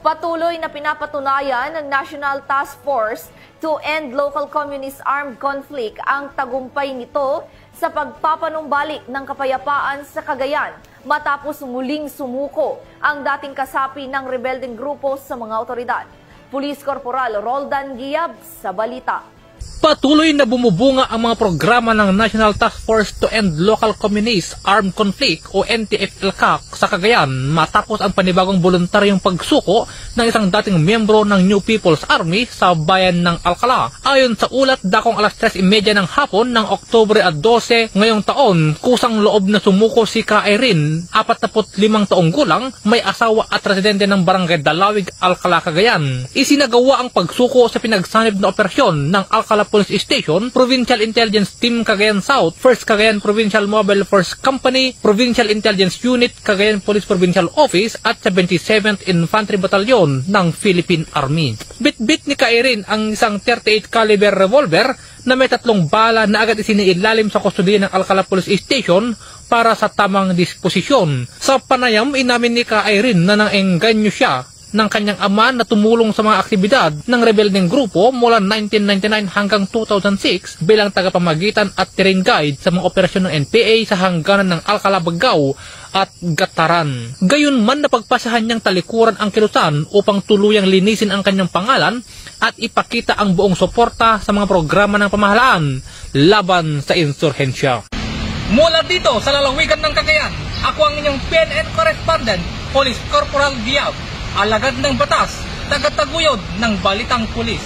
Patuloy na pinapatunayan ng National Task Force to End Local Communist Armed Conflict ang tagumpay nito sa pagpapanumbalik ng kapayapaan sa Cagayan matapos muling sumuko ang dating kasapi ng rebeldeng grupo sa mga otoridad. Police Corporal Roldan Giab sa balita. Patuloy na bumubunga ang mga programa ng National Task Force to End Local Communist Armed Conflict o NTF-ELCAC sa Cagayan matapos ang panibagong voluntaryong pagsuko ng isang dating miyembro ng New People's Army sa bayan ng Alcala. Ayon sa ulat, dakong alas 3:30 ng hapon ng Oktubre 12 ngayong taon, kusang loob na sumuko si Ka Irene, 45 taong gulang, may asawa at residente ng Barangay Dalawig, Alcala, Cagayan. Isinagawa ang pagsuko sa pinagsanib na operasyon ng Alcala Police Station, Provincial Intelligence Team Cagayan South, 1st Cagayan Provincial Mobile Force Company, Provincial Intelligence Unit, Cagayan Police Provincial Office at 77th Infantry Battalion ng Philippine Army. Bit-bit ni Ka Irene ang isang 38 caliber revolver na may 3 bala na agad isiniilalim sa kustodiya ng Alcala Police Station para sa tamang disposisyon. Sa panayam, inamin ni Ka Irene na nang-engganyo siya ng kanyang ama na tumulong sa mga aktibidad ng rebeldeng grupo mula 1999 hanggang 2006 bilang tagapamagitan at terrain guide sa mga operasyon ng NPA sa hangganan ng Alcala, Bagao at Gataran. Gayunman napagpasahan niyang talikuran ang kilusan upang tuluyang linisin ang kanyang pangalan at ipakita ang buong suporta sa mga programa ng pamahalaan laban sa insurhensya. Mula dito sa lalawigan ng Cagayan, ako ang inyong PNN correspondent, Police Corporal Giab, alagad ng batas, tagataguyod ng Balitang Pulis.